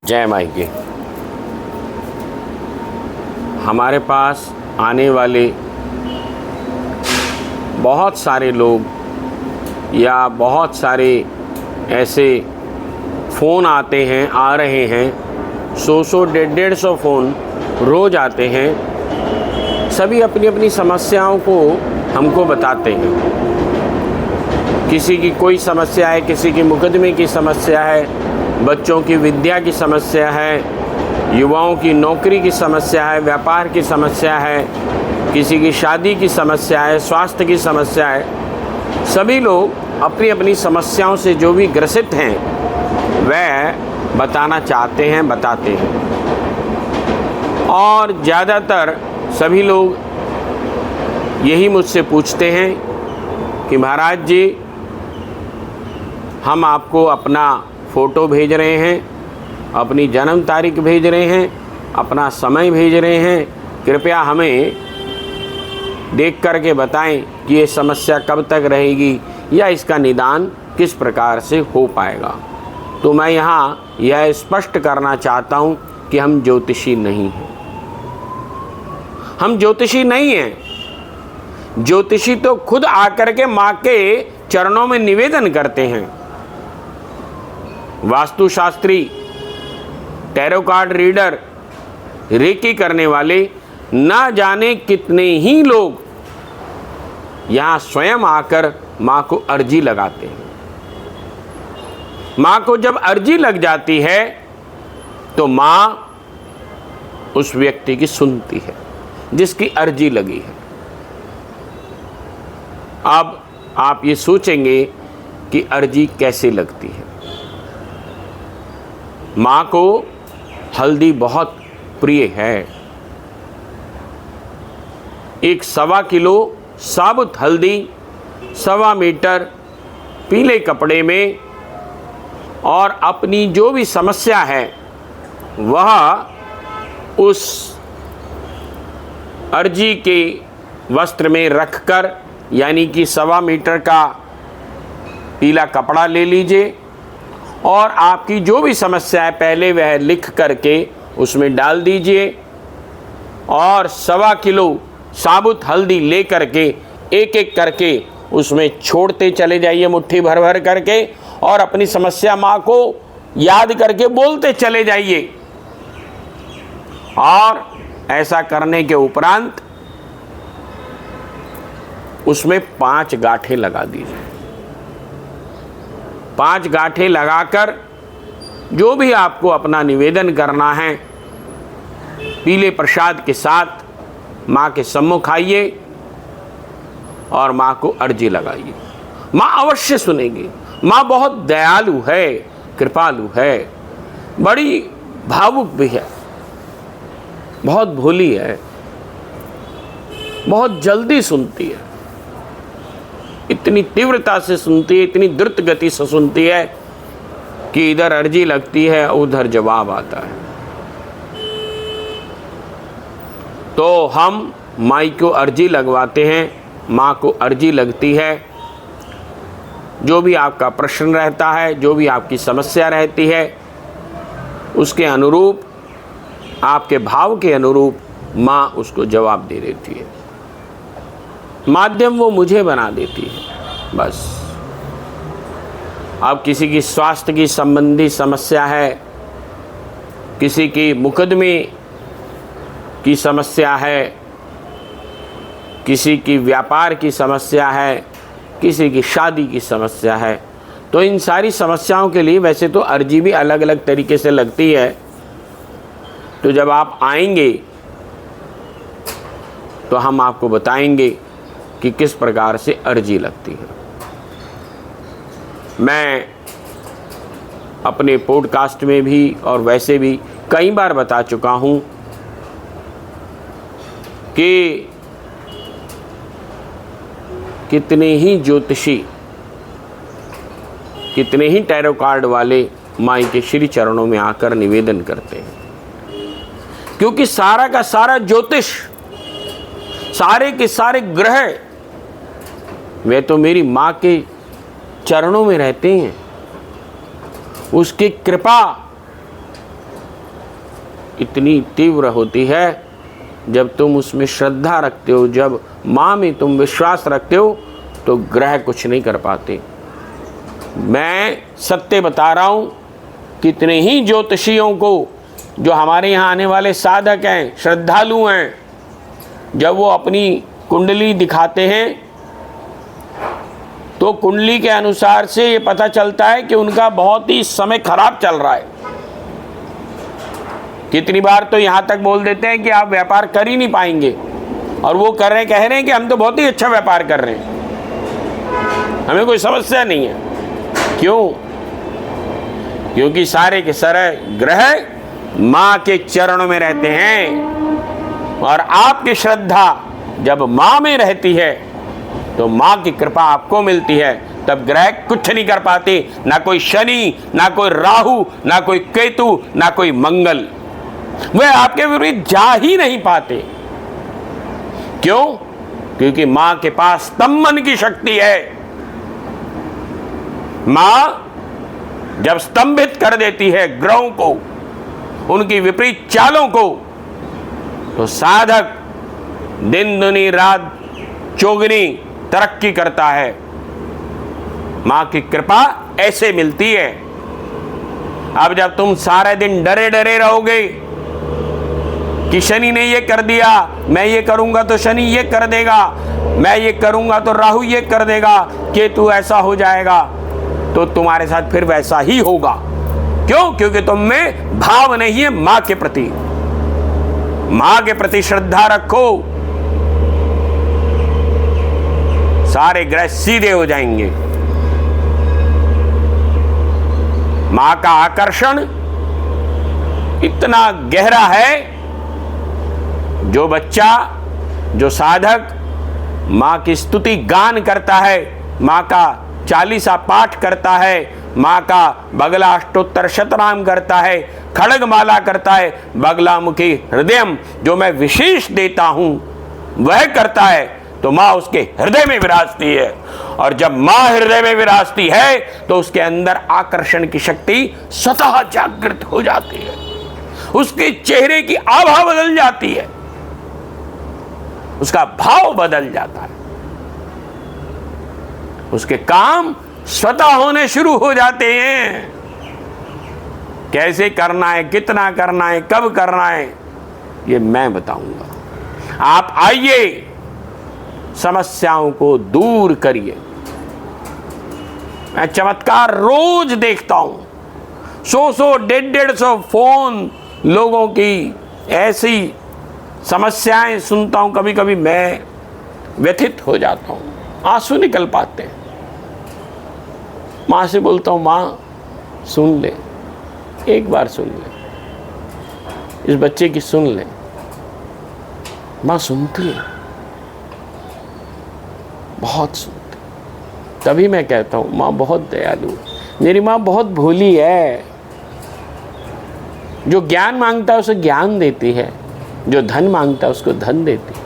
जय माई की। हमारे पास आने वाले बहुत सारे लोग या बहुत सारे ऐसे फ़ोन आते हैं, आ रहे हैं, 100-150 फ़ोन रोज़ आते हैं। सभी अपनी अपनी समस्याओं को हमको बताते हैं। किसी की कोई समस्या है, किसी की मुकदमे की समस्या है, बच्चों की विद्या की समस्या है, युवाओं की नौकरी की समस्या है, व्यापार की समस्या है, किसी की शादी की समस्या है, स्वास्थ्य की समस्या है। सभी लोग अपनी अपनी समस्याओं से जो भी ग्रसित हैं वह बताना चाहते हैं, बताते हैं। और ज़्यादातर सभी लोग यही मुझसे पूछते हैं कि महाराज जी, हम आपको अपना फ़ोटो भेज रहे हैं, अपनी जन्म तारीख भेज रहे हैं, अपना समय भेज रहे हैं, कृपया हमें देख करके बताएं कि ये समस्या कब तक रहेगी या इसका निदान किस प्रकार से हो पाएगा। तो मैं यहाँ यह स्पष्ट करना चाहता हूँ कि हम ज्योतिषी नहीं हैं। हम ज्योतिषी नहीं हैं। ज्योतिषी तो खुद आकर के माँ के चरणों में निवेदन करते हैं। वास्तुशास्त्री, टैरो कार्ड रीडर, रेकी करने वाले ना जाने कितने ही लोग यहाँ स्वयं आकर माँ को अर्जी लगाते हैं। माँ को जब अर्जी लग जाती है तो माँ उस व्यक्ति की सुनती है जिसकी अर्जी लगी है। अब आप ये सोचेंगे कि अर्जी कैसे लगती है। माँ को हल्दी बहुत प्रिय है। 1.25 किलो साबुत हल्दी 1.25 मीटर पीले कपड़े में, और अपनी जो भी समस्या है वह उस अर्जी के वस्त्र में रखकर, यानी कि 1.25 मीटर का पीला कपड़ा ले लीजिए और आपकी जो भी समस्या है पहले वह लिख करके उसमें डाल दीजिए, और 1.25 किलो साबुत हल्दी ले करके एक एक करके उसमें छोड़ते चले जाइए, मुट्ठी भर भर करके, और अपनी समस्या माँ को याद करके बोलते चले जाइए। और ऐसा करने के उपरांत उसमें 5 गांठें लगा दीजिए। 5 गांठें लगाकर जो भी आपको अपना निवेदन करना है पीले प्रसाद के साथ माँ के सम्मुख आइए और माँ को अर्जी लगाइए। माँ अवश्य सुनेगी। माँ बहुत दयालु है, कृपालु है, बड़ी भावुक भी है, बहुत भोली है, बहुत जल्दी सुनती है, इतनी तीव्रता से सुनती है, इतनी द्रुत गति से सुनती है कि इधर अर्जी लगती है उधर जवाब आता है। तो हम माई को अर्जी लगवाते हैं, माँ को अर्जी लगती है। जो भी आपका प्रश्न रहता है, जो भी आपकी समस्या रहती है, उसके अनुरूप, आपके भाव के अनुरूप माँ उसको जवाब दे देती है। माध्यम वो मुझे बना देती है, बस। अब किसी की स्वास्थ्य की संबंधी समस्या है, किसी की मुकदमे की समस्या है, किसी की व्यापार की समस्या है, किसी की शादी की समस्या है, तो इन सारी समस्याओं के लिए वैसे तो अर्जी भी अलग अलग तरीके से लगती है। तो जब आप आएंगे तो हम आपको बताएंगे कि किस प्रकार से अर्जी लगती है। मैं अपने पॉडकास्ट में भी और वैसे भी कई बार बता चुका हूँ कि कितने ही ज्योतिषी, कितने ही टैरो कार्ड वाले माई के श्री चरणों में आकर निवेदन करते हैं, क्योंकि सारा का सारा ज्योतिष, सारे के सारे ग्रह वे तो मेरी माँ के चरणों में रहते हैं। उसकी कृपा इतनी तीव्र होती है जब तुम उसमें श्रद्धा रखते हो, जब माँ में तुम विश्वास रखते हो तो ग्रह कुछ नहीं कर पाते। मैं सत्य बता रहा हूँ, कितने ही ज्योतिषियों को, जो हमारे यहाँ आने वाले साधक हैं, श्रद्धालु हैं, जब वो अपनी कुंडली दिखाते हैं तो कुंडली के अनुसार से ये पता चलता है कि उनका बहुत ही समय खराब चल रहा है। कितनी बार तो यहाँ तक बोल देते हैं कि आप व्यापार कर ही नहीं पाएंगे, और वो कह रहे हैं कि हम तो बहुत ही अच्छा व्यापार कर रहे हैं, हमें कोई समस्या नहीं है। क्यों? क्योंकि सारे के सारे ग्रह माँ के चरणों में रहते हैं, और आपकी श्रद्धा जब माँ में रहती है तो माँ की कृपा आपको मिलती है, तब ग्रह कुछ नहीं कर पाते, ना कोई शनि, ना कोई राहु, ना कोई केतु, ना कोई मंगल, वे आपके विरुद्ध जा ही नहीं पाते। क्यों? क्योंकि माँ के पास स्तंभन की शक्ति है। माँ जब स्तंभित कर देती है ग्रहों को, उनकी विपरीत चालों को, तो साधक दिन दुनी रात चौगुनी तरक्की करता है। मां की कृपा ऐसे मिलती है। अब जब तुम सारे दिन डरे डरे रहोगे कि शनि ने ये कर दिया, मैं ये करूंगा तो शनि ये कर देगा, मैं ये करूंगा तो राहु ये कर देगा, केतु ऐसा हो जाएगा, तो तुम्हारे साथ फिर वैसा ही होगा। क्यों? क्योंकि तुम में भाव नहीं है मां के प्रति। मां के प्रति श्रद्धा रखो, सारे ग्रह सीधे हो जाएंगे। मां का आकर्षण इतना गहरा है, जो बच्चा, जो साधक मां की स्तुति गान करता है, मां का चालीसा पाठ करता है, मां का बगला अष्टोत्तर शतनाम करता है, खड़गमाला करता है, बगलामुखी हृदयम जो मैं विशेष देता हूं वह करता है, तो मां उसके हृदय में विराजती है। और जब मां हृदय में विराजती है तो उसके अंदर आकर्षण की शक्ति स्वतः जागृत हो जाती है, उसके चेहरे की आभा बदल जाती है, उसका भाव बदल जाता है, उसके काम स्वतः होने शुरू हो जाते हैं। कैसे करना है, कितना करना है, कब करना है, ये मैं बताऊंगा। आप आइए, समस्याओं को दूर करिए। मैं चमत्कार रोज देखता हूं, 100-150 फोन लोगों की ऐसी समस्याएं सुनता हूं, कभी कभी मैं व्यथित हो जाता हूं, आंसू निकल पाते हैं। मां से बोलता हूं, मां सुन ले, एक बार सुन ले, इस बच्चे की सुन ले। मां सुनती है, बहुत सुनती। तभी मैं कहता हूं मां बहुत दयालु है, मेरी मां बहुत भोली है। जो ज्ञान मांगता है उसे ज्ञान देती है, जो धन मांगता है उसको धन देती है।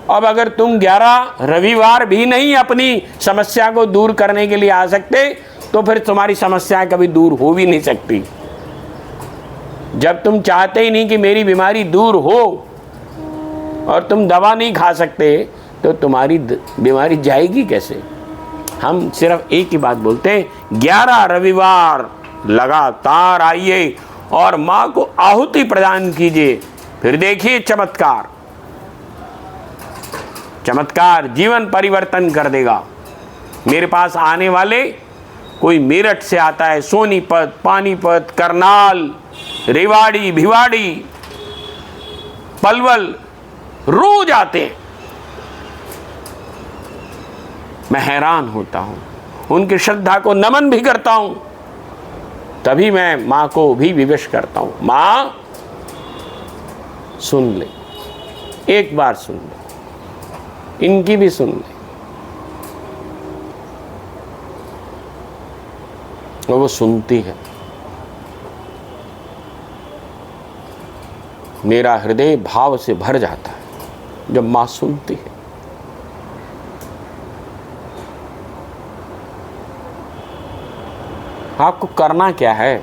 अब अगर तुम 11 रविवार भी नहीं अपनी समस्या को दूर करने के लिए आ सकते, तो फिर तुम्हारी समस्याएं कभी दूर हो भी नहीं सकती। जब तुम चाहते ही नहीं कि मेरी बीमारी दूर हो और तुम दवा नहीं खा सकते, तो तुम्हारी बीमारी जाएगी कैसे? हम सिर्फ एक ही बात बोलते हैं, 11 रविवार लगातार आइए और माँ को आहुति प्रदान कीजिए, फिर देखिए चमत्कार। चमत्कार जीवन परिवर्तन कर देगा। मेरे पास आने वाले कोई मेरठ से आता है, सोनीपत, पानीपत, करनाल, रेवाड़ी, भिवाड़ी, पलवल, रोज आते हैं। मैं हैरान होता हूं, उनकी श्रद्धा को नमन भी करता हूं, तभी मैं मां को भी विवश करता हूं, मां सुन ले, एक बार सुन ले, इनकी भी सुन ले। और वो सुनती है। मेरा हृदय भाव से भर जाता है जब मां सुनती है। आपको करना क्या है?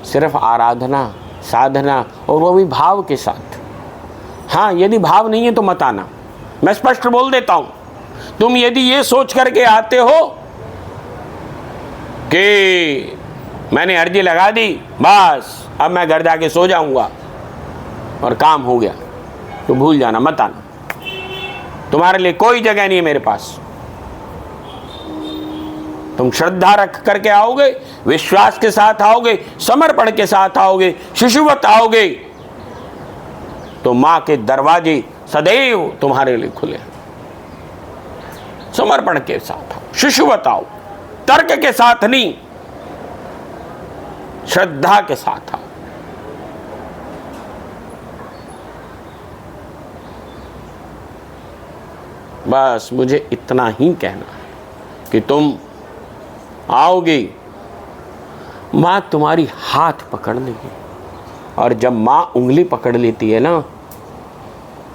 सिर्फ आराधना, साधना, और वो भी भाव के साथ। हाँ, यदि भाव नहीं है तो मत आना, मैं स्पष्ट बोल देता हूं। तुम यदि ये सोच करके आते हो कि मैंने अर्जी लगा दी, बस अब मैं घर जाके सो जाऊंगा और काम हो गया, तो भूल जाना, मत आना। तुम्हारे लिए कोई जगह नहीं है मेरे पास। तुम श्रद्धा रख करके आओगे, विश्वास के साथ आओगे, समर्पण के साथ आओगे, शिशुवत आओगे, तो मां के दरवाजे सदैव तुम्हारे लिए खुले। समर्पण के साथ आओ, शिशुवत आओ, तर्क के साथ नहीं, श्रद्धा के साथ आओ। बस मुझे इतना ही कहना है कि तुम आओगे, मां तुम्हारी हाथ पकड़ लेगी, और जब मां उंगली पकड़ लेती है ना,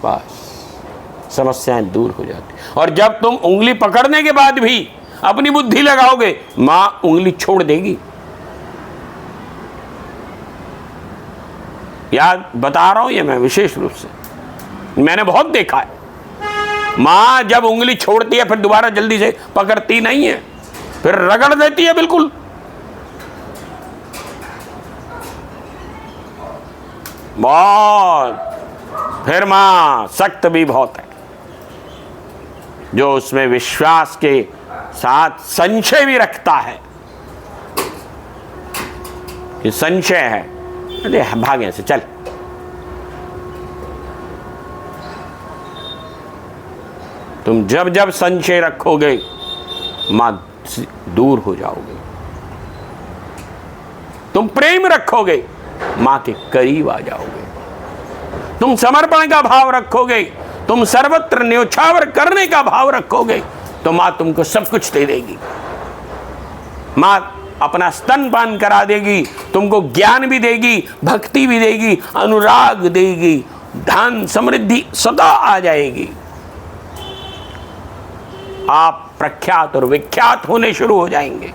बस समस्याएं दूर हो जाती। और जब तुम उंगली पकड़ने के बाद भी अपनी बुद्धि लगाओगे, मां उंगली छोड़ देगी। याद बता रहा हूं ये मैं विशेष रूप से, मैंने बहुत देखा है। मां जब उंगली छोड़ती है फिर दोबारा जल्दी से पकड़ती नहीं है, फिर रगड़ देती है बिल्कुल। बहुत, फिर मां सख्त भी बहुत है। जो उसमें विश्वास के साथ संशय भी रखता है कि संशय है, अरे भाग यहां से, चल। तुम जब जब संशय रखोगे, मां दूर हो जाओगे। तुम प्रेम रखोगे, मां के करीब आ जाओगे। तुम समर्पण का भाव रखोगे, तुम सर्वत्र न्योछावर करने का भाव रखोगे, तो मां तुमको सब कुछ दे देगी। मां अपना स्तनपान करा देगी, तुमको ज्ञान भी देगी, भक्ति भी देगी, अनुराग देगी, धन समृद्धि सदा आ जाएगी। आप प्रख्यात और विख्यात होने शुरू हो जाएंगे।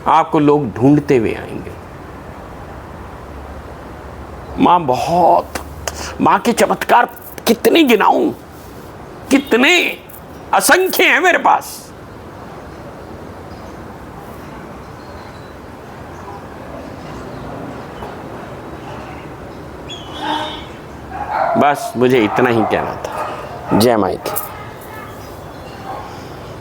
आपको लोग ढूंढते हुए आएंगे। मां के चमत्कार कितने गिनाऊं, कितने असंख्य हैं मेरे पास। बस मुझे इतना ही कहना था। जय माई की।